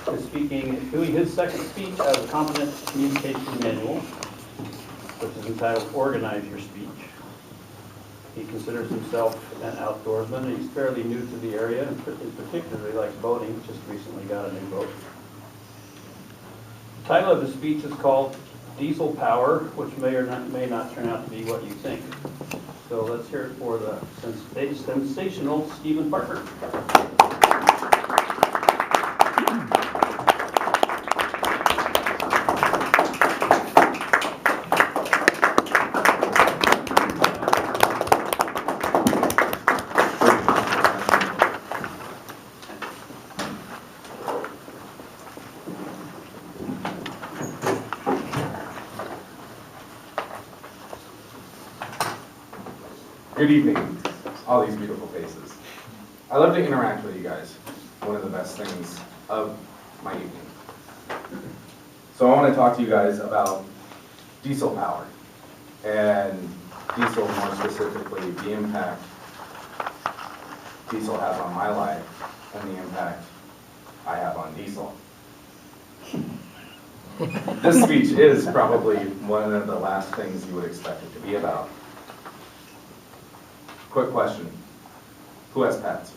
is doing his second speech as a competent communication manual, which is entitled Organize Your Speech. He considers himself an outdoorsman. He's fairly new to the area and particularly likes boating. Just recently got a new boat. The title of his speech is called Diesel Power, which may or may not turn out to be what you think. So let's hear it for the sensational Stephen Parker. Good evening, all these beautiful faces. I love to interact with you guys. One of the best things of my evening. So I want to talk to you guys about diesel power, and diesel more specifically, the impact diesel has on my life and the impact I have on diesel. This speech is probably one of the last things you would expect it to be about. Quick question. Who has pets?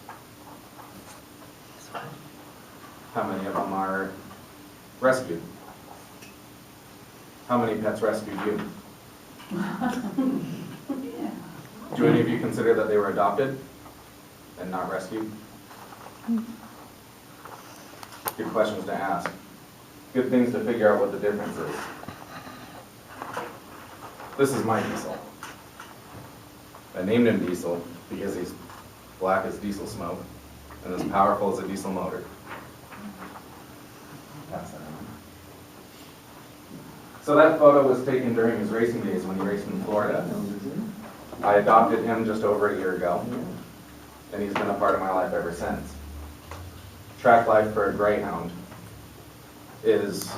How many of them are rescued? How many pets rescued you? Do any of you consider that they were adopted and not rescued? Good questions to ask. Good things to figure out what the difference is. This is my diesel. I named him Diesel because he's black as diesel smoke and as powerful as a diesel motor. Pass that on. So that photo was taken during his racing days when he raced in Florida. I adopted him just over a year ago, and he's been a part of my life ever since. Track life for a greyhound is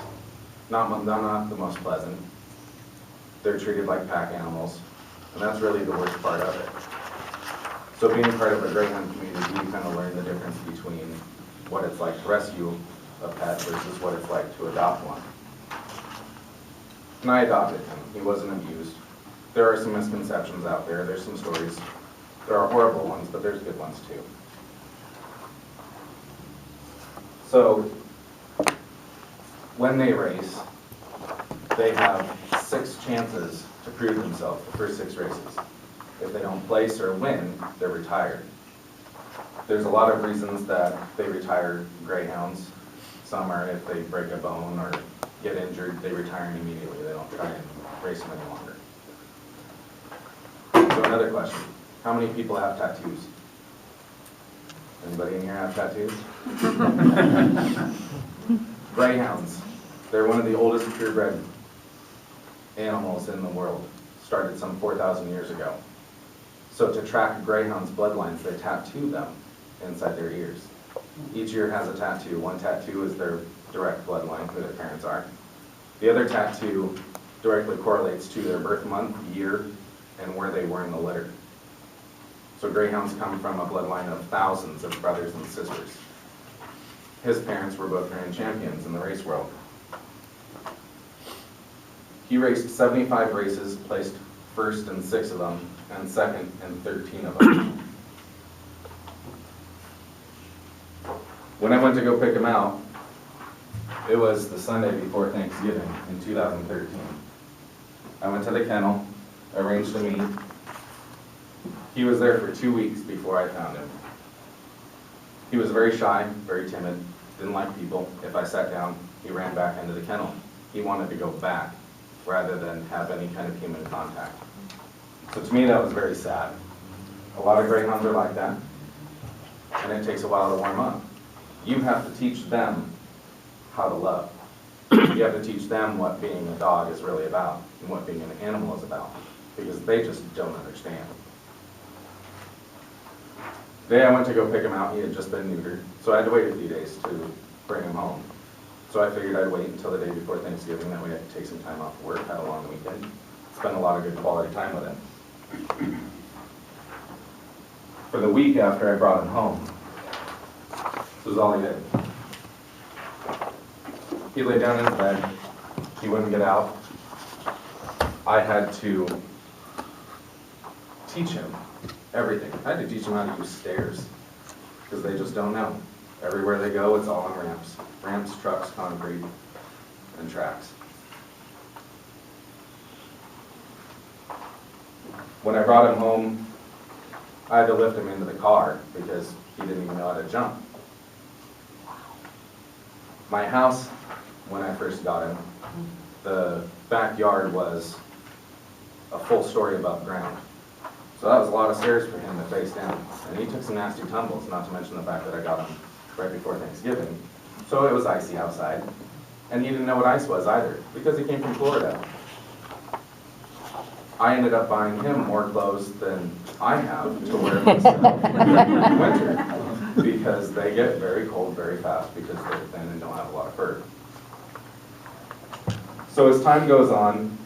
not the most pleasant. They're treated like pack animals. And that's really the worst part of it. So being part of a greyhound community, you kind of learn the difference between what it's like to rescue a pet versus what it's like to adopt one. And I adopted him. He wasn't abused. There are some misconceptions out there. There's some stories. There are horrible ones, but there's good ones too. So when they race, they have 6 chances to prove themselves the first 6 races. If they don't place or win, they're retired. There's a lot of reasons that they retire greyhounds. Some are if they break a bone or get injured, they retire immediately. They don't try and race them any longer. So another question, how many people have tattoos? Anybody in here have tattoos? Greyhounds, they're one of the oldest purebred animals in the world, started some 4,000 years ago. So to track greyhounds' bloodlines, they tattoo them inside their ears. Each ear has a tattoo. One tattoo is their direct bloodline, who their parents are. The other tattoo directly correlates to their birth month, year, and where they were in the litter. So greyhounds come from a bloodline of thousands of brothers and sisters. His parents were both grand champions in the race world. He raced 75 races, placed first in 6 of them, and second in 13 of them. When I went to go pick him out, it was the Sunday before Thanksgiving in 2013. I went to the kennel, arranged to meet. He was there for 2 weeks before I found him. He was very shy, very timid, didn't like people. If I sat down, he ran back into the kennel. He wanted to go back, rather than have any kind of human contact. So to me, that was very sad. A lot of greyhounds are like that, and it takes a while to warm up. You have to teach them how to love. You have to teach them what being a dog is really about, and what being an animal is about, because they just don't understand. The day I went to go pick him out, he had just been neutered, so I had to wait a few days to bring him home. So I figured I'd wait until the day before Thanksgiving, that way I could take some time off work, had a long weekend, spend a lot of good quality time with him. For the week after I brought him home, this was all he did. He laid down in his bed. He wouldn't get out. I had to teach him everything. I had to teach him how to use stairs because they just don't know. Everywhere they go, it's all on ramps. Ramps, trucks, concrete, and tracks. When I brought him home, I had to lift him into the car because he didn't even know how to jump. My house, when I first got him, the backyard was a full story above ground. So that was a lot of stairs for him to face down. And he took some nasty tumbles, not to mention the fact that I got him right before Thanksgiving. So it was icy outside. And he didn't know what ice was either, because he came from Florida. I ended up buying him more clothes than I have to wear myself in winter, because they get very cold very fast because they're thin and don't have a lot of fur. So as time goes on,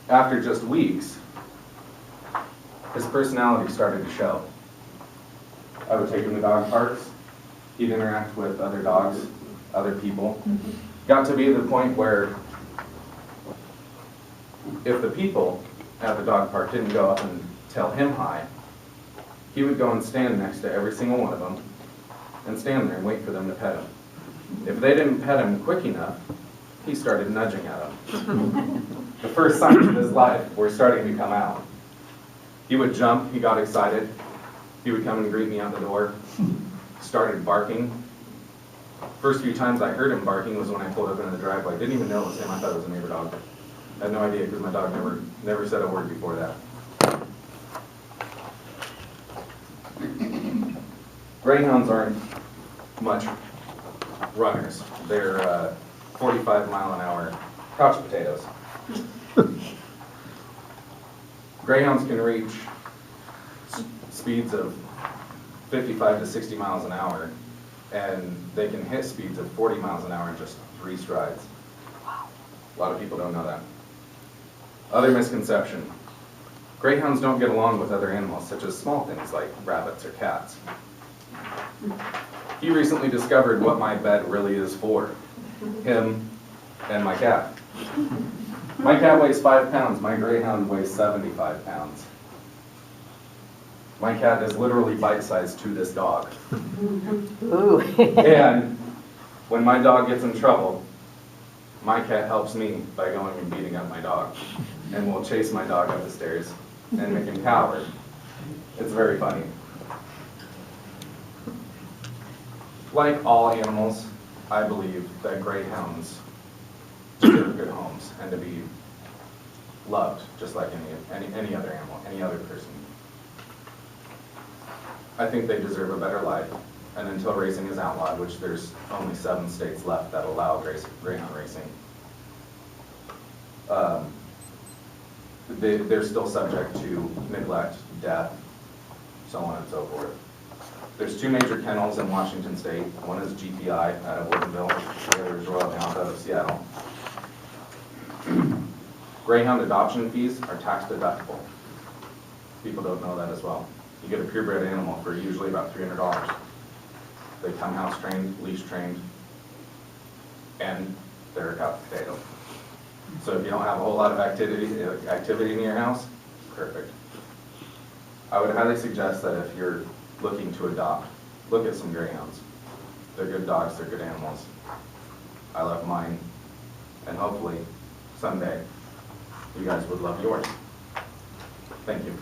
after just weeks, his personality started to show. I would take him to dog parks. He'd interact with other dogs, other people. Got to be the point where if the people at the dog park didn't go up and tell him hi, he would go and stand next to every single one of them and stand there and wait for them to pet him. If they didn't pet him quick enough, he started nudging at them. The first signs of his life were starting to come out. He would jump, he got excited, he would come and greet me out the door, started barking. First few times I heard him barking was when I pulled up into the driveway. I didn't even know it was him, I thought it was a neighbor dog. I had no idea because my dog never said a word before that. Greyhounds aren't much runners. They're 45-mile-an-hour couch potatoes. Greyhounds can reach speeds of 55 to 60 miles an hour, and they can hit speeds of 40 miles an hour in just 3 strides. A lot of people don't know that. Other misconception. Greyhounds don't get along with other animals, such as small things like rabbits or cats. He recently discovered what my bed really is for. Him and my cat. My cat weighs 5 pounds, my Greyhound weighs 75 pounds. My cat is literally bite-sized to this dog. Ooh. And when my dog gets in trouble, my cat helps me by going and beating up my dog. And will chase my dog up the stairs and make him cower. It's very funny. Like all animals, I believe that greyhounds deserve good homes and to be loved just like any other animal, any other person. I think they deserve a better life, and until racing is outlawed, which there's only 7 states left that allow greyhound racing, they're still subject to neglect, death, so on and so forth. There's 2 major kennels in Washington State. One is GPI out of Woodinville, the other is Royal Hounds out of Seattle. Greyhound adoption fees are tax deductible. People don't know that as well. You get a purebred animal for usually about $300. They come house trained, leash trained, and they're a couch potato. So if you don't have a whole lot of activity in your house, perfect. I would highly suggest that if you're looking to adopt, look at some greyhounds. They're good dogs, they're good animals. I love mine, and hopefully someday you guys would love yours. Thank you.